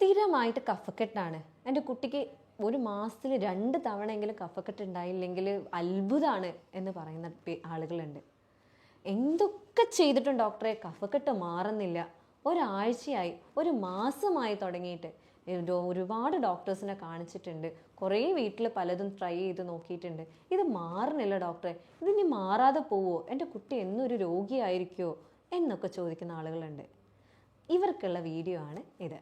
സ്ഥിരമായിട്ട് കഫക്കെട്ടാണ്. എൻ്റെ കുട്ടിക്ക് ഒരു മാസത്തിൽ 2 തവണയെങ്കിലും കഫക്കെട്ട് ഉണ്ടായില്ലെങ്കിൽ അത്ഭുതമാണ് എന്ന് പറയുന്ന ആളുകളുണ്ട്. എന്തൊക്കെ ചെയ്തിട്ടും ഡോക്ടറെ കഫക്കെട്ട് മാറുന്നില്ല. ഒരാഴ്ചയായി, ഒരു മാസമായി തുടങ്ങിയിട്ട് ഒരുപാട് ഡോക്ടേഴ്സിനെ കാണിച്ചിട്ടുണ്ട്. കുറേ വീട്ടിൽ പലതും ട്രൈ ചെയ്ത് നോക്കിയിട്ടുണ്ട്. ഇത് മാറുന്നില്ല ഡോക്ടറെ, ഇതിനി മാറാതെ പോവോ, എൻ്റെ കുട്ടി എന്നൊരു രോഗിയായിരിക്കുമോ എന്നൊക്കെ ചോദിക്കുന്ന ആളുകളുണ്ട്. ഇവർക്കുള്ള വീഡിയോ ആണ് ഇത്.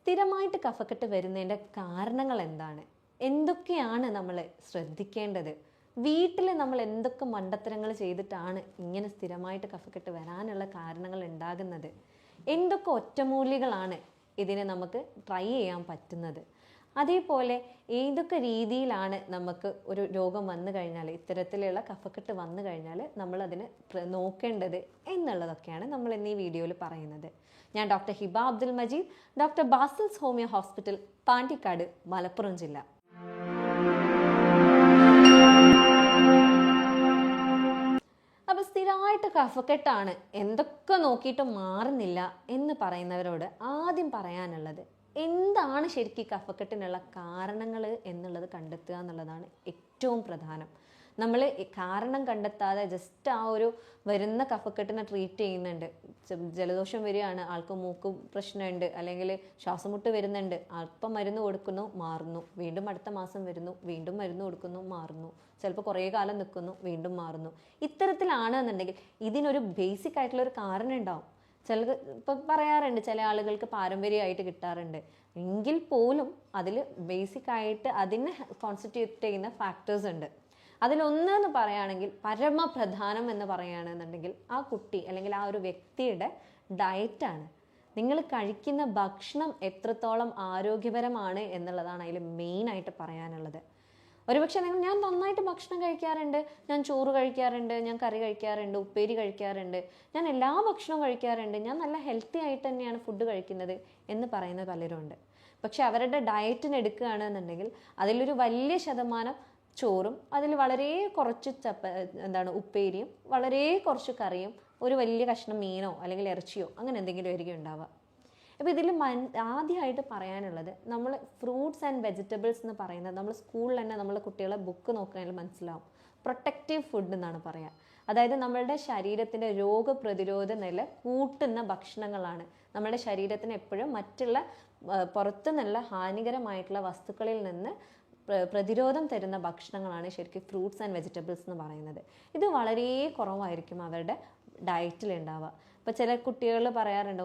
സ്ഥിരമായിട്ട് കഫക്കെട്ട് വരുന്നതിൻ്റെ കാരണങ്ങൾ എന്താണ്, എന്തൊക്കെയാണ് നമ്മൾ ശ്രദ്ധിക്കേണ്ടത്, വീട്ടിൽ നമ്മൾ എന്തൊക്കെ മണ്ടത്തരങ്ങൾ ചെയ്തിട്ടാണ് ഇങ്ങനെ സ്ഥിരമായിട്ട് കഫക്കെട്ട് വരാനുള്ള കാരണങ്ങൾ ഉണ്ടാകുന്നത്, എന്തൊക്കെ ഒറ്റമൂലികളാണ് ഇതിനെ നമുക്ക് ട്രൈ ചെയ്യാൻ പറ്റുന്നത്, അതേപോലെ ഏതൊക്കെ രീതിയിലാണ് നമുക്ക് ഒരു രോഗം വന്നു കഴിഞ്ഞാൽ, ഇത്തരത്തിലുള്ള കഫക്കെട്ട് വന്നു കഴിഞ്ഞാൽ നമ്മളതിനെ നോക്കേണ്ടത് എന്നുള്ളതൊക്കെയാണ് നമ്മൾ ഇന്ന് ഈ വീഡിയോയിൽ പറയുന്നത്. ഞാൻ doctor Hiba Abdul Majeed, doctor Basil's homeo hospital, Pandikkad, Malappuram ജില്ല. അപ്പോൾ സ്ഥിരമായിട്ട് കഫക്കെട്ടാണ്, എന്തൊക്കെ നോക്കിയിട്ട് മാറുന്നില്ല എന്ന് പറയുന്നവരോട് ആദ്യം പറയാനുള്ളത്, എന്താണ് ശരിക്കും കഫക്കെട്ടിനുള്ള കാരണങ്ങൾ എന്നുള്ളത് കണ്ടെത്തുക എന്നുള്ളതാണ് ഏറ്റവും പ്രധാനം. നമ്മൾ കാരണം കണ്ടെത്താതെ ജസ്റ്റ് ആ ഒരു വരുന്ന കഫക്കെട്ടിനെ ട്രീറ്റ് ചെയ്യുന്നുണ്ട്. ജലദോഷം വരികയാണ്, ആൾക്ക് മൂക്ക് പ്രശ്നമുണ്ട്, അല്ലെങ്കിൽ ശ്വാസമുട്ട് വരുന്നുണ്ട്, അല്പം മരുന്ന് കൊടുക്കുന്നു, മാറുന്നു, വീണ്ടും അടുത്ത മാസം വരുന്നു, വീണ്ടും മരുന്ന് കൊടുക്കുന്നു, മാറുന്നു, ചിലപ്പോൾ കുറേ കാലം നിൽക്കുന്നു, വീണ്ടും മാറുന്നു. ഇത്തരത്തിലാണെന്നുണ്ടെങ്കിൽ ഇതിനൊരു ബേസിക് ആയിട്ടുള്ളൊരു കാരണം ഉണ്ടാവും. ഇപ്പം പറയാറുണ്ട് ചില ആളുകൾക്ക് പാരമ്പര്യമായിട്ട് കിട്ടാറുണ്ട്, എങ്കിൽ പോലും അതിൽ ബേസിക്കായിട്ട് അതിനെ കോൺസ്റ്റിറ്റ്യൂട്ട് ചെയ്യുന്ന ഫാക്ടേഴ്സ് ഉണ്ട്. അതിലൊന്നെന്ന് പറയുകയാണെങ്കിൽ, പരമപ്രധാനം എന്ന് പറയുകയാണെന്നുണ്ടെങ്കിൽ ആ കുട്ടി അല്ലെങ്കിൽ ആ ഒരു വ്യക്തിയുടെ ഡയറ്റാണ്. നിങ്ങൾ കഴിക്കുന്ന ഭക്ഷണം എത്രത്തോളം ആരോഗ്യപരമാണ് എന്നുള്ളതാണ് അതിൽ മെയിനായിട്ട് പറയാനുള്ളത്. ഒരുപക്ഷെ ഞാൻ നന്നായിട്ട് ഭക്ഷണം കഴിക്കാറുണ്ട്, ഞാൻ ചോറ് കഴിക്കാറുണ്ട്, ഞാൻ കറി കഴിക്കാറുണ്ട്, ഉപ്പേരി കഴിക്കാറുണ്ട്, ഞാൻ എല്ലാ ഭക്ഷണവും കഴിക്കാറുണ്ട്, ഞാൻ നല്ല ഹെൽത്തി ആയിട്ട് തന്നെയാണ് ഫുഡ് കഴിക്കുന്നത് എന്ന് പറയുന്ന പലരുമുണ്ട്. പക്ഷെ അവരുടെ ഡയറ്റിന് എടുക്കുകയാണെന്നുണ്ടെങ്കിൽ അതിലൊരു വലിയ ശതമാനം ചോറും അതിൽ വളരെ കുറച്ച് ഉപ്പേരിയും വളരെ കുറച്ച് കറിയും ഒരു വലിയ കഷ്ണം മീനോ അല്ലെങ്കിൽ ഇറച്ചിയോ അങ്ങനെ എന്തെങ്കിലും ആയിരിക്കും ഉണ്ടാവുക. അപ്പോൾ ഇതിൽ ആദ്യമായിട്ട് പറയാനുള്ളത്, നമ്മൾ ഫ്രൂട്ട്സ് ആൻഡ് വെജിറ്റബിൾസ് എന്ന് പറയുന്നത് നമ്മൾ സ്കൂളിൽ തന്നെ നമ്മൾ കുട്ടികളെ ബുക്ക് നോക്കുകയാണെങ്കിൽ മനസ്സിലാവും, പ്രൊട്ടക്റ്റീവ് ഫുഡ് എന്നാണ് പറയുക. അതായത് നമ്മളുടെ ശരീരത്തിൻ്റെ രോഗപ്രതിരോധ നില കൂട്ടുന്ന ഭക്ഷണങ്ങളാണ്. നമ്മുടെ ശരീരത്തിന് എപ്പോഴും മറ്റുള്ള പുറത്തു നിന്നുള്ള ഹാനികരമായിട്ടുള്ള വസ്തുക്കളിൽ നിന്ന് പ്രതിരോധം തരുന്ന ഭക്ഷണങ്ങളാണ് ശരിക്കും ഫ്രൂട്ട്സ് ആൻഡ് വെജിറ്റബിൾസ് എന്ന് പറയുന്നത്. ഇത് വളരെ കുറവായിരിക്കും അവരുടെ ഡയറ്റിൽ ഉണ്ടാവുക. ഇപ്പോൾ ചില കുട്ടികൾ പറയാറുണ്ട്,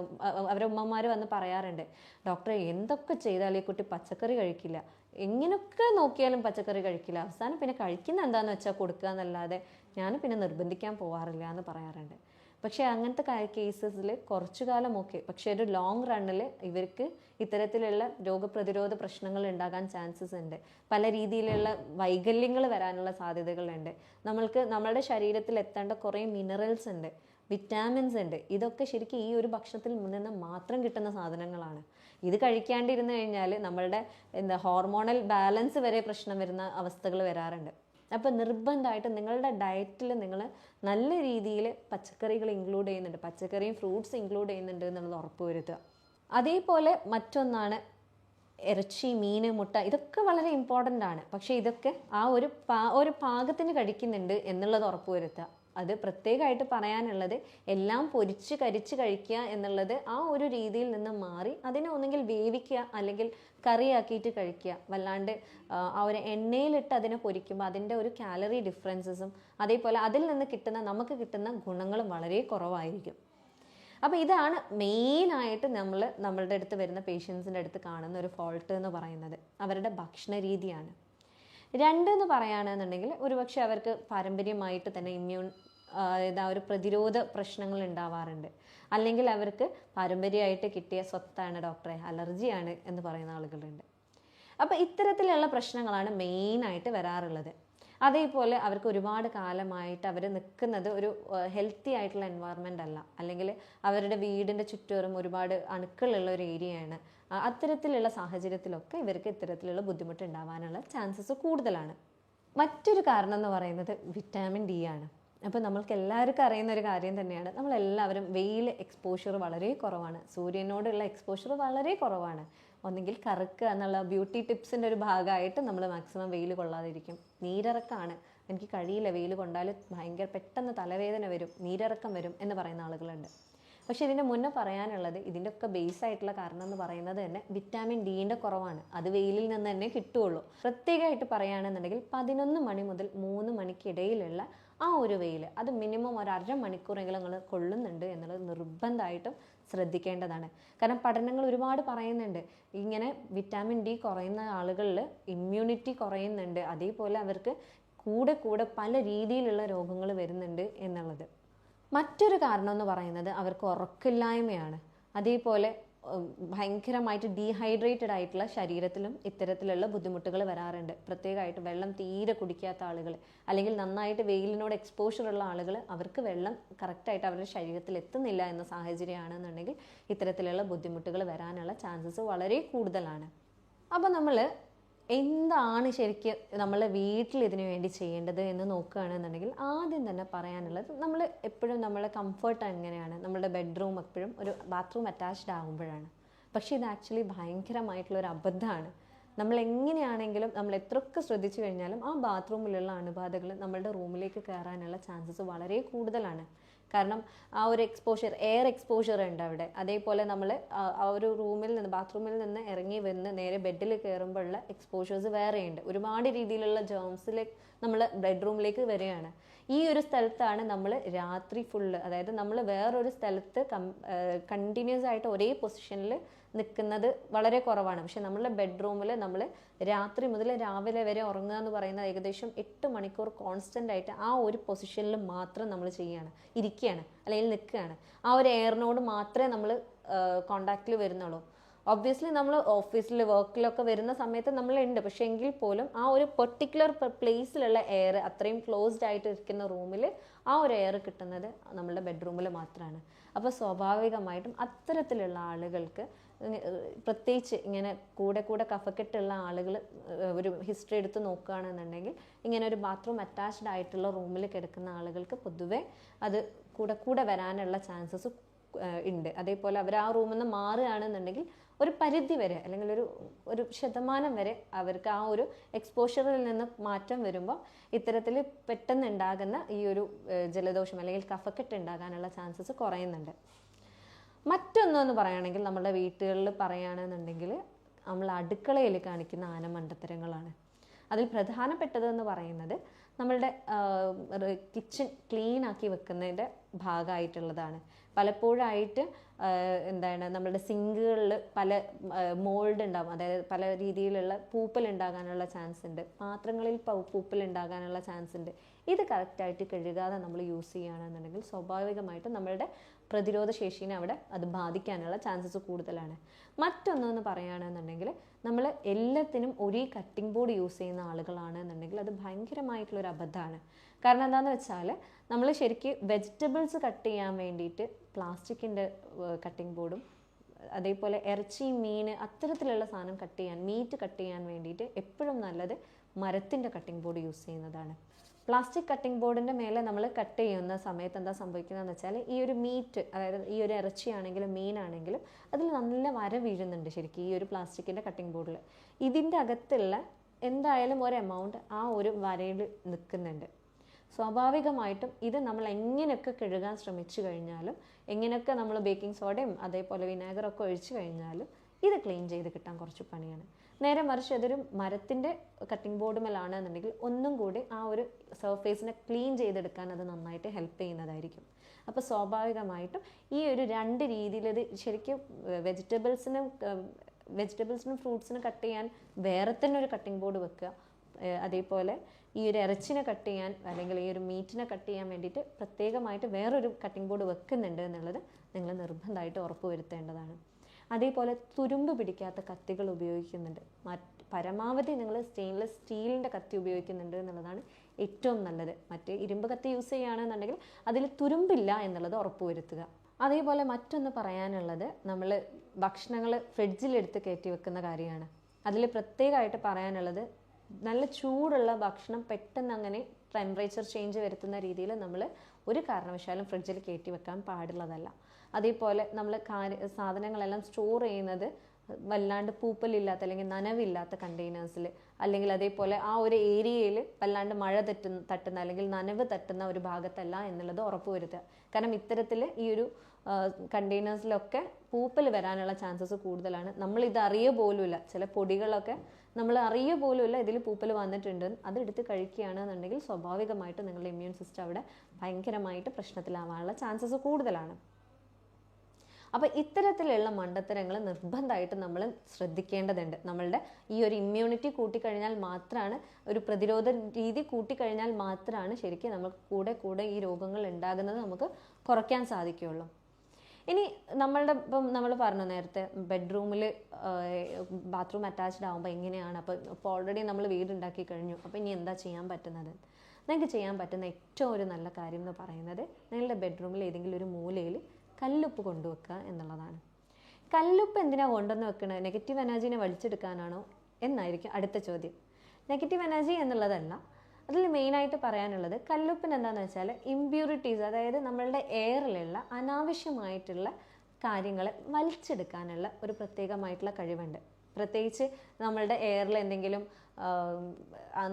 അവരുടെ ഉമ്മമാർ വന്ന് പറയാറുണ്ട്, ഡോക്ടറെ എന്തൊക്കെ ചെയ്താലും ഈ കുട്ടി പച്ചക്കറി കഴിക്കില്ല, എങ്ങനെയൊക്കെ നോക്കിയാലും പച്ചക്കറി കഴിക്കില്ല, അവസാനം പിന്നെ കഴിക്കുന്ന എന്താണെന്ന് വെച്ചാൽ കൊടുക്കുക എന്നല്ലാതെ ഞാൻ പിന്നെ നിർബന്ധിക്കാൻ പോവാറില്ല എന്ന് പറയാറുണ്ട്. പക്ഷേ അങ്ങനത്തെ കേസസിൽ കുറച്ചു കാലം ഓക്കെ, പക്ഷേ ഒരു ലോങ് റണ്ണിൽ ഇവർക്ക് ഇത്തരത്തിലുള്ള രോഗപ്രതിരോധ പ്രശ്നങ്ങൾ ഉണ്ടാകാൻ ചാൻസസ് ഉണ്ട്. പല രീതിയിലുള്ള വൈകല്യങ്ങൾ വരാനുള്ള സാധ്യതകളുണ്ട്. നമ്മളുടെ ശരീരത്തിൽ എത്തേണ്ട കുറേ മിനറൽസ് ഉണ്ട്, വിറ്റാമിൻസ് ഉണ്ട്. ഇതൊക്കെ ശരിക്കും ഈ ഒരു ഭക്ഷണത്തിൽ നിന്ന് മാത്രം കിട്ടുന്ന സാധനങ്ങളാണ്. ഇത് കഴിക്കാണ്ടിരുന്നു കഴിഞ്ഞാൽ നമ്മളുടെ ഹോർമോണൽ ബാലൻസ് വരെ പ്രശ്നം വരുന്ന അവസ്ഥകൾ വരാറുണ്ട്. അപ്പോൾ നിർബന്ധമായിട്ട് നിങ്ങളുടെ ഡയറ്റിൽ നിങ്ങൾ നല്ല രീതിയിൽ പച്ചക്കറികൾ ഇൻക്ലൂഡ് ചെയ്യുന്നുണ്ട്, പച്ചക്കറിയും ഫ്രൂട്ട്സ് ഇൻക്ലൂഡ് ചെയ്യുന്നുണ്ട് എന്നുള്ളത് ഉറപ്പുവരുത്തുക. അതേപോലെ മറ്റൊന്നാണ് ഇറച്ചി, മീൻ, മുട്ട. ഇതൊക്കെ വളരെ ഇമ്പോർട്ടൻ്റ് ആണ്. പക്ഷേ ഇതൊക്കെ ആ ഒരു പാകത്തിന് കഴിക്കുന്നുണ്ട് എന്നുള്ളത് ഉറപ്പുവരുത്തുക. അത് പ്രത്യേകമായിട്ട് പറയാനുള്ളത്, എല്ലാം പൊരിച്ച് കരിച്ച് കഴിക്കുക എന്നുള്ളത് ആ ഒരു രീതിയിൽ നിന്ന് മാറി അതിനെ ഒന്നെങ്കിൽ വേവിക്കുക അല്ലെങ്കിൽ കറിയാക്കിയിട്ട് കഴിക്കുക. വല്ലാണ്ട് ആ ഒരു എണ്ണയിലിട്ട് അതിനെ പൊരിക്കുമ്പോൾ അതിൻ്റെ ഒരു കാലറി ഡിഫറൻസസും അതേപോലെ അതിൽ നിന്ന് നമുക്ക് കിട്ടുന്ന ഗുണങ്ങളും വളരെ കുറവായിരിക്കും. അപ്പോൾ ഇതാണ് മെയിനായിട്ട് നമ്മളുടെ അടുത്ത് വരുന്ന പേഷ്യൻസിൻ്റെ അടുത്ത് കാണുന്ന ഒരു ഫോൾട്ട് എന്ന് പറയുന്നത്, അവരുടെ ഭക്ഷണ രീതിയാണ്. 2 എന്ന് പറയുകയാണെന്നുണ്ടെങ്കിൽ ഒരുപക്ഷെ അവർക്ക് പാരമ്പര്യമായിട്ട് തന്നെ ഒരു പ്രതിരോധ പ്രശ്നങ്ങൾ ഉണ്ടാവാറുണ്ട്, അല്ലെങ്കിൽ അവർക്ക് പാരമ്പര്യമായിട്ട് കിട്ടിയ സ്വത്താണ് ഡോക്ടറെ, അലർജിയാണ് എന്ന് പറയുന്ന ആളുകളുണ്ട്. അപ്പോൾ ഇത്തരത്തിലുള്ള പ്രശ്നങ്ങളാണ് മെയിനായിട്ട് വരാറുള്ളത്. അതേപോലെ അവർക്ക് ഒരുപാട് കാലമായിട്ട് അവർ നിൽക്കുന്നത് ഒരു ഹെൽത്തി ആയിട്ടുള്ള എൻവയറമെൻ്റ് അല്ല, അല്ലെങ്കിൽ അവരുടെ വീടിൻ്റെ ചുറ്റോറും ഒരുപാട് അണുക്കളുള്ള ഒരു ഏരിയയാണ്. അത്തരത്തിലുള്ള സാഹചര്യത്തിലൊക്കെ ഇവർക്ക് ഇത്തരത്തിലുള്ള ബുദ്ധിമുട്ട് ഉണ്ടാവാനുള്ള ചാൻസസ് കൂടുതലാണ്. മറ്റൊരു കാരണം എന്ന് പറയുന്നത് വിറ്റാമിൻ ഡി ആണ്. അപ്പോൾ നമ്മൾക്ക് എല്ലാവർക്കും അറിയുന്ന ഒരു കാര്യം തന്നെയാണ്, നമ്മളെല്ലാവരും വെയിൽ എക്സ്പോഷർ വളരെ കുറവാണ്, സൂര്യനോടുള്ള എക്സ്പോഷർ വളരെ കുറവാണ്. ഒന്നെങ്കിൽ കറുക്കുക എന്നുള്ള ബ്യൂട്ടി ടിപ്സിൻ്റെ ഒരു ഭാഗമായിട്ട് നമ്മൾ മാക്സിമം വെയിൽ കൊള്ളാതിരിക്കും. നീരിറക്കമാണ്, എനിക്ക് കഴിയില്ല വെയിൽ കൊണ്ടാൽ ഭയങ്കര പെട്ടെന്ന് തലവേദന വരും, നീരിറക്കം വരും എന്ന് പറയുന്ന ആളുകളുണ്ട്. പക്ഷേ ഇതിൻ്റെ മുന്നേ പറയാനുള്ളത്, ഇതിൻ്റെ ഒക്കെ ബേസ് ആയിട്ടുള്ള കാരണം എന്ന് പറയുന്നത് തന്നെ വിറ്റാമിൻ ഡിൻ്റെ കുറവാണ്. അത് വെയിലിൽ നിന്ന് തന്നെ കിട്ടുകയുള്ളൂ. പ്രത്യേകമായിട്ട് പറയുകയാണെന്നുണ്ടെങ്കിൽ 11 മണി മുതൽ 3 മണിക്കിടയിലുള്ള ആ ഒരു വെയിൽ, അത് മിനിമം ഒരു അരമണിക്കൂറെങ്കിലും നിങ്ങൾ കൊള്ളുന്നുണ്ട് എന്നുള്ളത് നിർബന്ധമായിട്ടും ശ്രദ്ധിക്കേണ്ടതാണ്. കാരണം പഠനങ്ങൾ ഒരുപാട് പറയുന്നുണ്ട്, ഇങ്ങനെ വിറ്റാമിൻ ഡി കുറയുന്ന ആളുകളിൽ ഇമ്മ്യൂണിറ്റി കുറയുന്നുണ്ട്, അതേപോലെ അവർക്ക് കൂടെ കൂടെ പല രീതിയിലുള്ള രോഗങ്ങൾ വരുന്നുണ്ട് എന്നുള്ളത്. മറ്റൊരു കാരണം എന്ന് പറയുന്നത് അവർക്ക് ഉറക്കമില്ലായ്മയാണ്. അതേപോലെ ഭയങ്കരമായിട്ട് ഡീഹൈഡ്രേറ്റഡ് ആയിട്ടുള്ള ശരീരത്തിലും ഇത്തരത്തിലുള്ള ബുദ്ധിമുട്ടുകൾ വരാറുണ്ട്. പ്രത്യേകമായിട്ട് വെള്ളം തീരെ കുടിക്കാത്ത ആളുകൾ, അല്ലെങ്കിൽ നന്നായിട്ട് വെയിലിനോട് എക്സ്പോഷർ ഉള്ള ആളുകൾ, അവർക്ക് വെള്ളം കറക്റ്റായിട്ട് അവരുടെ ശരീരത്തിൽ എത്തുന്നില്ല എന്ന സാഹചര്യമാണെന്നുണ്ടെങ്കിൽ ഇത്തരത്തിലുള്ള ബുദ്ധിമുട്ടുകൾ വരാനുള്ള ചാൻസസ് വളരെ കൂടുതലാണ്. അപ്പോൾ നമ്മൾ എന്താണ് ശരിക്കും നമ്മൾ വീട്ടിൽ ഇതിനു വേണ്ടി ചെയ്യേണ്ടത് എന്ന് നോക്കുകയാണെന്നുണ്ടെങ്കിൽ ആദ്യം തന്നെ പറയാനുള്ളത്, നമ്മൾ എപ്പോഴും നമ്മളെ കംഫർട്ട് എങ്ങനെയാണ്, നമ്മളുടെ ബെഡ്റൂം എപ്പോഴും ഒരു ബാത്റൂം അറ്റാച്ച്ഡ് ആകുമ്പോഴാണ്. പക്ഷേ ഇത് ആക്ച്വലി ഭയങ്കരമായിട്ടുള്ളൊരു അബദ്ധമാണ്. നമ്മൾ എങ്ങനെയാണെങ്കിലും നമ്മൾ എത്രയൊക്കെ ശ്രദ്ധിച്ചു കഴിഞ്ഞാലും ആ ബാത്റൂമിലുള്ള അണുബാധകൾ നമ്മളുടെ റൂമിലേക്ക് കയറാനുള്ള ചാൻസസ് വളരെ കൂടുതലാണ്. കാരണം ആ ഒരു എക്സ്പോഷർ, എയർ എക്സ്പോഷർ ഉണ്ട് അവിടെ. അതേപോലെ നമ്മൾ ആ ഒരു റൂമിൽ നിന്ന്, ബാത്റൂമിൽ നിന്ന് ഇറങ്ങി വന്ന് നേരെ ബെഡിൽ കയറുമ്പോഴുള്ള എക്സ്പോഷേഴ്സ് വേറെയുണ്ട്. ഒരുപാട് രീതിയിലുള്ള ജേംസിലേക്ക് നമ്മൾ ബെഡ്റൂമിലേക്ക് വരികയാണ്. ഈ ഒരു സ്ഥലത്താണ് നമ്മൾ രാത്രി ഫുള്ള്, അതായത് നമ്മൾ വേറൊരു സ്ഥലത്ത് കണ്ടിന്യൂസ് ആയിട്ട് ഒരേ പൊസിഷനിൽ നിൽക്കുന്നത് വളരെ കുറവാണ്. പക്ഷെ നമ്മളുടെ ബെഡ്റൂമിൽ നമ്മൾ രാത്രി മുതൽ രാവിലെ വരെ ഉറങ്ങുക എന്ന് പറയുന്നത് ഏകദേശം 8 മണിക്കൂർ കോൺസ്റ്റൻ്റ് ആയിട്ട് ആ ഒരു പൊസിഷനിൽ മാത്രം നമ്മൾ ഇരിക്കുകയാണ് അല്ലെങ്കിൽ നിൽക്കുകയാണ്. ആ ഒരു എയറിനോട് മാത്രമേ നമ്മൾ കോണ്ടാക്റ്റിൽ വരുന്നുള്ളൂ. ഒബ്വിയസ്ലി നമ്മൾ ഓഫീസിൽ വർക്കിലൊക്കെ വരുന്ന സമയത്ത് നമ്മളുണ്ട്, പക്ഷെ എങ്കിൽ പോലും ആ ഒരു പെർട്ടിക്കുലർ പ്ലേസിലുള്ള എയർ, അത്രയും ക്ലോസ്ഡ് ആയിട്ട് ഇരിക്കുന്ന റൂമിൽ ആ ഒരു എയർ കിട്ടുന്നത് നമ്മളുടെ ബെഡ്റൂമിൽ മാത്രമാണ്. അപ്പോൾ സ്വാഭാവികമായിട്ടും അത്തരത്തിലുള്ള ആളുകൾക്ക്, പ്രത്യേകിച്ച് ഇങ്ങനെ കൂടെ കൂടെ കഫക്കെട്ടുള്ള ആളുകൾ ഒരു ഹിസ്റ്ററി എടുത്ത് നോക്കുകയാണെന്നുണ്ടെങ്കിൽ, ഇങ്ങനെ ഒരു ബാത്റൂം അറ്റാച്ച്ഡ് ആയിട്ടുള്ള റൂമിൽ കിടക്കുന്ന ആളുകൾക്ക് പൊതുവെ അത് കൂടെ കൂടെ വരാനുള്ള ചാൻസസ് ഉണ്ട്. അതേപോലെ അവർ ആ റൂമിൽ നിന്ന് മാറുകയാണെന്നുണ്ടെങ്കിൽ ഒരു പരിധി വരെ, അല്ലെങ്കിൽ ഒരു ശതമാനം വരെ അവർക്ക് ആ ഒരു എക്സ്പോഷറിൽ നിന്ന് മാറ്റം വരുമ്പോൾ ഇത്തരത്തിൽ പെട്ടെന്ന് ഉണ്ടാകുന്ന ഈ ഒരു ജലദോഷം അല്ലെങ്കിൽ കഫക്കെട്ട് ഉണ്ടാകാനുള്ള ചാൻസസ് കുറയുന്നുണ്ട്. മറ്റൊന്നെന്ന് പറയുകയാണെങ്കിൽ, നമ്മുടെ വീട്ടുകളിൽ പറയുകയാണെന്നുണ്ടെങ്കിൽ നമ്മൾ അടുക്കളയിൽ കാണിക്കുന്ന ആനമണ്ടത്തരങ്ങളാണ്. അതിൽ പ്രധാനപ്പെട്ടതെന്ന് പറയുന്നത് നമ്മളുടെ കിച്ചൺ ക്ലീൻ ആക്കി വെക്കുന്നതിൻ്റെ ഭാഗമായിട്ടുള്ളതാണ്. പലപ്പോഴായിട്ട് നമ്മളുടെ സിങ്കുകളിൽ പല മോൾഡ് ഉണ്ടാകും, അതായത് പല രീതിയിലുള്ള പൂപ്പൽ ഉണ്ടാകാനുള്ള ചാൻസ് ഉണ്ട്. പാത്രങ്ങളിൽ പൂപ്പൽ ഉണ്ടാകാനുള്ള ചാൻസ് ഉണ്ട്. ഇത് കറക്റ്റായിട്ട് കഴുകാതെ നമ്മൾ യൂസ് ചെയ്യുകയാണെന്നുണ്ടെങ്കിൽ സ്വാഭാവികമായിട്ടും നമ്മളുടെ പ്രതിരോധ ശേഷിനെ അവിടെ അത് ബാധിക്കാനുള്ള ചാൻസസ് കൂടുതലാണ്. മറ്റൊന്നെന്ന് പറയുകയാണെന്നുണ്ടെങ്കിൽ, നമ്മൾ എല്ലാത്തിനും ഒരേ കട്ടിംഗ് ബോർഡ് യൂസ് ചെയ്യുന്ന ആളുകളാണെന്നുണ്ടെങ്കിൽ അത് ഭയങ്കരമായിട്ടുള്ളൊരു അബദ്ധമാണ്. കാരണം എന്താണെന്ന് വെച്ചാൽ, നമ്മൾ ശരിക്കും വെജിറ്റബിൾസ് കട്ട് ചെയ്യാൻ വേണ്ടിയിട്ട് പ്ലാസ്റ്റിക്കിൻ്റെ കട്ടിംഗ് ബോർഡും, അതേപോലെ ഇറച്ചി, മീൻ അത്തരത്തിലുള്ള സാധനം കട്ട് ചെയ്യാൻ, മീറ്റ് കട്ട് ചെയ്യാൻ വേണ്ടിയിട്ട് എപ്പോഴും നല്ലത് മരത്തിൻ്റെ കട്ടിംഗ് ബോർഡ് യൂസ് ചെയ്യുന്നതാണ്. പ്ലാസ്റ്റിക് കട്ടിംഗ് ബോർഡിൻ്റെ മേലെ നമ്മൾ കട്ട് ചെയ്യുന്ന സമയത്ത് എന്താ സംഭവിക്കുന്നതെന്ന് വെച്ചാൽ, ഈ ഒരു മീറ്റ്, അതായത് ഈ ഒരു ഇറച്ചിയാണെങ്കിലും മീനാണെങ്കിലും അതിൽ നല്ല വര വീഴുന്നുണ്ട് ശരിക്കും ഈ ഒരു പ്ലാസ്റ്റിക്കിൻ്റെ കട്ടിംഗ് ബോർഡിൽ. ഇതിൻ്റെ അകത്തുള്ള എന്തായാലും ഒരു എമൗണ്ട് ആ ഒരു വരയിൽ നിൽക്കുന്നുണ്ട്. സ്വാഭാവികമായിട്ടും ഇത് നമ്മൾ എങ്ങനെയൊക്കെ കഴുകാൻ ശ്രമിച്ചു കഴിഞ്ഞാലും, എങ്ങനെയൊക്കെ നമ്മൾ ബേക്കിംഗ് സോഡയും അതേപോലെ വിനാഗറൊക്കെ ഒഴിച്ചു കഴിഞ്ഞാലും ഇത് ക്ലീൻ ചെയ്ത് കിട്ടാൻ കുറച്ച് പണിയാണ്. നേരെ മറിച്ച് അതൊരു മരത്തിൻ്റെ കട്ടിംഗ് ബോർഡ് മേലാണെന്നുണ്ടെങ്കിൽ ഒന്നും കൂടി ആ ഒരു സർഫേസിനെ ക്ലീൻ ചെയ്തെടുക്കാൻ അത് നന്നായിട്ട് ഹെൽപ്പ് ചെയ്യുന്നതായിരിക്കും. അപ്പോൾ സ്വാഭാവികമായിട്ടും ഈ ഒരു രണ്ട് രീതിയിൽ ഇത് ശരിക്കും വെജിറ്റബിൾസിനും ഫ്രൂട്ട്സിനും കട്ട് ചെയ്യാൻ വേറെ തന്നെ ഒരു കട്ടിംഗ് ബോർഡ് വെക്കുക. അതേപോലെ ഈ ഒരു ഇറച്ചിനെ കട്ട് ചെയ്യാൻ അല്ലെങ്കിൽ ഈ ഒരു മീറ്റിനെ കട്ട് ചെയ്യാൻ വേണ്ടിയിട്ട് പ്രത്യേകമായിട്ട് വേറൊരു കട്ടിംഗ് ബോർഡ് വെക്കുന്നുണ്ട് എന്നുള്ളത് നിങ്ങൾ നിർബന്ധമായിട്ട് ഉറപ്പ് വരുത്തേണ്ടതാണ്. അതേപോലെ തുരുമ്പ് പിടിക്കാത്ത കത്തികൾ ഉപയോഗിക്കുന്നുണ്ട്. പരമാവധി നിങ്ങൾ സ്റ്റെയിൻലെസ് സ്റ്റീലിൻ്റെ കത്തി ഉപയോഗിക്കുന്നുണ്ട് എന്നുള്ളതാണ് ഏറ്റവും നല്ലത്. മറ്റേ ഇരുമ്പ് കത്തി യൂസ് ചെയ്യുകയാണെന്നുണ്ടെങ്കിൽ അതിൽ തുരുമ്പില്ല എന്നുള്ളത് ഉറപ്പ് വരുത്തുക. അതേപോലെ മറ്റൊന്ന് പറയാനുള്ളത്, നമ്മൾ ഭക്ഷണങ്ങൾ ഫ്രിഡ്ജിലെടുത്ത് കയറ്റി വെക്കുന്ന കാര്യമാണ്. അതിൽ പ്രത്യേകമായിട്ട് പറയാനുള്ളത്, നല്ല ചൂടുള്ള ഭക്ഷണം പെട്ടെന്ന് അങ്ങനെ ടെമ്പറേച്ചർ ചേഞ്ച് വരുത്തുന്ന രീതിയിൽ നമ്മൾ ഒരു കാരണവശാലും ഫ്രിഡ്ജിൽ കയറ്റി വെക്കാൻ പാടുള്ളതല്ല. അതേപോലെ നമ്മൾ സാധനങ്ങളെല്ലാം സ്റ്റോർ ചെയ്യുന്നത് വല്ലാണ്ട് പൂപ്പലില്ലാത്ത അല്ലെങ്കിൽ നനവില്ലാത്ത കണ്ടെയ്നേഴ്സിൽ, അല്ലെങ്കിൽ അതേപോലെ ആ ഒരു ഏരിയയിൽ വല്ലാണ്ട് മഴ തട്ടുന്ന അല്ലെങ്കിൽ നനവ് തട്ടുന്ന ഒരു ഭാഗത്തല്ല എന്നുള്ളത് ഉറപ്പുവരുത്തുക. കാരണം ഇത്തരത്തിൽ ഈ ഒരു കണ്ടെയ്നേഴ്സിലൊക്കെ പൂപ്പൽ വരാനുള്ള ചാൻസസ് കൂടുതലാണ്. നമ്മൾ ഇത് അറിയുക പോലുമില്ല, ചില പൊടികളൊക്കെ നമ്മൾ അറിയുക പോലുമില്ല ഇതിൽ പൂപ്പൽ വന്നിട്ടുണ്ട്, അതെടുത്ത് കഴിക്കുകയാണെന്നുണ്ടെങ്കിൽ സ്വാഭാവികമായിട്ട് നിങ്ങളുടെ ഇമ്മ്യൂൺ സിസ്റ്റം അവിടെ ഭയങ്കരമായിട്ട് പ്രശ്നത്തിലാവാനുള്ള ചാൻസസ് കൂടുതലാണ്. അപ്പോൾ ഇത്തരത്തിലുള്ള മണ്ടത്തരങ്ങൾ നിർബന്ധമായിട്ട് നമ്മൾ ശ്രദ്ധിക്കേണ്ടതുണ്ട്. നമ്മളുടെ ഈ ഒരു ഇമ്മ്യൂണിറ്റി കൂട്ടിക്കഴിഞ്ഞാൽ മാത്രമാണ്, ഒരു പ്രതിരോധ രീതി കൂട്ടിക്കഴിഞ്ഞാൽ മാത്രമാണ് ശരിക്കും നമുക്ക് കൂടെ ഈ രോഗങ്ങൾ ഉണ്ടാകുന്നത് നമുക്ക് കുറയ്ക്കാൻ സാധിക്കുകയുള്ളൂ. ഇനി ഇപ്പം നമ്മൾ പറഞ്ഞു നേരത്തെ ബെഡ്റൂമിൽ ബാത്റൂം അറ്റാച്ച്ഡ് ആകുമ്പോൾ എങ്ങനെയാണ്, അപ്പോൾ ഓൾറെഡി നമ്മൾ വീടുണ്ടാക്കി കഴിഞ്ഞു, അപ്പോൾ ഇനി എന്താ ചെയ്യാൻ പറ്റുന്നത്? നിങ്ങൾക്ക് ചെയ്യാൻ പറ്റുന്ന ഏറ്റവും ഒരു നല്ല കാര്യം എന്ന് പറയുന്നത് നിങ്ങളുടെ ബെഡ്റൂമിൽ ഏതെങ്കിലും ഒരു മൂലയിൽ കല്ലുപ്പ് കൊണ്ടുവെക്കുക എന്നുള്ളതാണ്. കല്ലുപ്പ് എന്തിനാണ് കൊണ്ടുവന്ന് വെക്കുന്നത്? നെഗറ്റീവ് എനർജീനെ വലിച്ചെടുക്കാനാണോ എന്നായിരിക്കും അടുത്ത ചോദ്യം. നെഗറ്റീവ് എനർജി എന്നുള്ളതല്ല, അതിൽ മെയിനായിട്ട് പറയാനുള്ളത് കല്ലുപ്പിന് എന്താണെന്ന് വെച്ചാൽ ഇമ്പ്യൂരിറ്റീസ്, അതായത് നമ്മളുടെ എയറിലുള്ള അനാവശ്യമായിട്ടുള്ള കാര്യങ്ങളെ വലിച്ചെടുക്കാനുള്ള ഒരു പ്രത്യേകമായിട്ടുള്ള കഴിവുണ്ട്. പ്രത്യേകിച്ച് നമ്മളുടെ എയറിൽ എന്തെങ്കിലും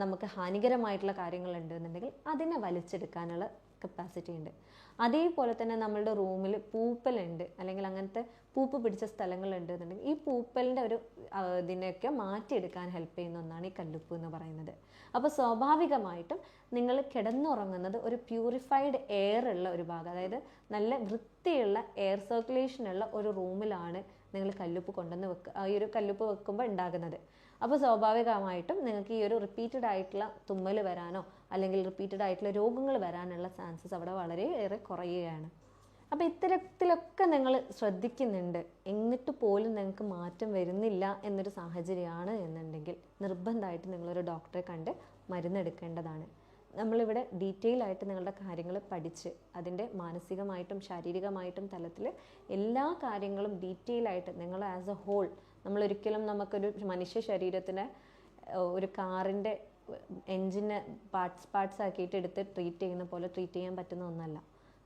നമുക്ക് ഹാനികരമായിട്ടുള്ള കാര്യങ്ങളുണ്ടെന്നുണ്ടെങ്കിൽ അതിനെ വലിച്ചെടുക്കാനുള്ള കപ്പാസിറ്റി ഉണ്ട്. അതേപോലെ തന്നെ നമ്മളുടെ റൂമിൽ പൂപ്പലുണ്ട് അല്ലെങ്കിൽ അങ്ങനത്തെ പൂപ്പ് പിടിച്ച സ്ഥലങ്ങളുണ്ട് എന്നുണ്ടെങ്കിൽ ഈ പൂപ്പലിൻ്റെ ഒരു ഇതിനെയൊക്കെ മാറ്റിയെടുക്കാൻ ഹെൽപ്പ് ചെയ്യുന്ന ഒന്നാണ് ഈ കല്ലുപ്പ് എന്ന് പറയുന്നത്. അപ്പോൾ സ്വാഭാവികമായിട്ടും നിങ്ങൾ കിടന്നുറങ്ങുന്നത് ഒരു പ്യൂരിഫൈഡ് എയർ ഉള്ള ഒരു ഭാഗം, അതായത് നല്ല വൃത്തിയുള്ള എയർ സർക്കുലേഷനുള്ള ഒരു റൂമിലാണ് നിങ്ങൾ കല്ലുപ്പ് കൊണ്ടുവന്ന് ഈ ഒരു കല്ലുപ്പ് വെക്കുമ്പോൾ ഉണ്ടാകുന്നത്. അപ്പോൾ സ്വാഭാവികമായിട്ടും നിങ്ങൾക്ക് ഈ ഒരു റിപ്പീറ്റഡ് ആയിട്ടുള്ള തുമ്മൽ വരാനോ അല്ലെങ്കിൽ റിപ്പീറ്റഡ് ആയിട്ടുള്ള രോഗങ്ങൾ വരാനുള്ള ചാൻസസ് അവിടെ വളരെയേറെ കുറയുകയാണ്. അപ്പോൾ ഇത്തരത്തിലൊക്കെ നിങ്ങൾ ശ്രദ്ധിക്കുന്നുണ്ട്, എന്നിട്ട് പോലും നിങ്ങൾക്ക് മാറ്റം വരുന്നില്ല എന്നൊരു സാഹചര്യമാണ് എന്നുണ്ടെങ്കിൽ നിർബന്ധമായിട്ട് നിങ്ങളൊരു ഡോക്ടറെ കണ്ട് മരുന്നെടുക്കേണ്ടതാണ്. നമ്മളിവിടെ ഡീറ്റെയിൽ ആയിട്ട് നിങ്ങളുടെ കാര്യങ്ങൾ പഠിച്ച് അതിൻ്റെ മാനസികമായിട്ടും ശാരീരികമായിട്ടും തലത്തിൽ എല്ലാ കാര്യങ്ങളും ഡീറ്റെയിൽ ആയിട്ട് നിങ്ങൾ ആസ് എ ഹോൾ, നമ്മളൊരിക്കലും നമുക്കൊരു മനുഷ്യ ശരീരത്തിന് ഒരു കാറിൻ്റെ എൻജിനെ പാർട്സ് ആക്കിയിട്ട് എടുത്ത് ട്രീറ്റ് ചെയ്യുന്ന പോലെ ട്രീറ്റ് ചെയ്യാൻ പറ്റുന്ന ഒന്നല്ല.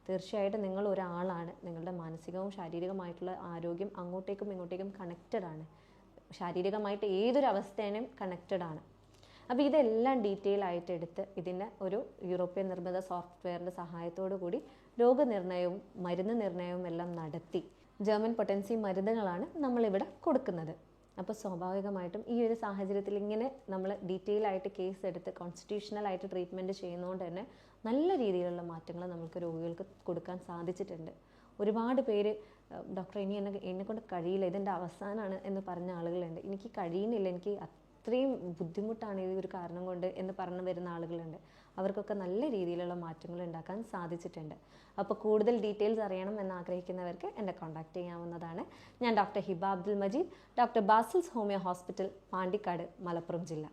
തീർച്ചയായിട്ടും നിങ്ങൾ ഒരാളാണ്, നിങ്ങളുടെ മാനസികവും ശാരീരികമായിട്ടുള്ള ആരോഗ്യം അങ്ങോട്ടേക്കും ഇങ്ങോട്ടേക്കും കണക്റ്റഡ് ആണ്. ശാരീരികമായിട്ട് ഏതൊരു അവസ്ഥേനും കണക്റ്റഡ് ആണ്. അപ്പോൾ ഇതെല്ലാം ഡീറ്റെയിൽ ആയിട്ട് എടുത്ത് ഇതിനെ ഒരു യൂറോപ്യൻ നിർമ്മിത സോഫ്റ്റ്വെയറിൻ്റെ സഹായത്തോടു കൂടി രോഗനിർണയവും മരുന്ന് നിർണയവും എല്ലാം നടത്തി ജർമ്മൻ പൊട്ടൻസി മരുന്നുകളാണ് നമ്മളിവിടെ കൊടുക്കുന്നത്. അപ്പോൾ സ്വാഭാവികമായിട്ടും ഈ ഒരു സാഹചര്യത്തിൽ ഇങ്ങനെ നമ്മൾ ഡീറ്റെയിൽ ആയിട്ട് കേസ് എടുത്ത് കോൺസ്റ്റിറ്റ്യൂഷണലായിട്ട് ട്രീറ്റ്മെൻറ്റ് ചെയ്യുന്നതുകൊണ്ട് തന്നെ നല്ല രീതിയിലുള്ള മാറ്റങ്ങൾ നമുക്ക് രോഗികൾക്ക് കൊടുക്കാൻ സാധിച്ചിട്ടുണ്ട്. ഒരുപാട് പേര് ഡോക്ടർ എന്നെക്കൊണ്ട് കഴിയില്ല, ഇതെൻ്റെ അവസാനമാണ് എന്ന് പറഞ്ഞ ആളുകളുണ്ട്. എനിക്ക് കഴിയുന്നില്ല, എനിക്ക് അത്രയും ബുദ്ധിമുട്ടാണ് ഈ ഒരു കാരണം കൊണ്ട് എന്ന് പറഞ്ഞു വരുന്ന ആളുകളുണ്ട്. അവർക്കൊക്കെ നല്ല രീതിയിലുള്ള മാറ്റങ്ങൾ ഉണ്ടാക്കാൻ സാധിച്ചിട്ടുണ്ട്. അപ്പോൾ കൂടുതൽ ഡീറ്റെയിൽസ് അറിയണം എന്ന് ആഗ്രഹിക്കുന്നവർക്ക് എന്നെ കോൺടാക്ട് ചെയ്യാവുന്നതാണ്. ഞാൻ doctor Hiba Abdul Majeed, doctor Basil's homeo hospital, Pandikkad, Malappuram ജില്ല.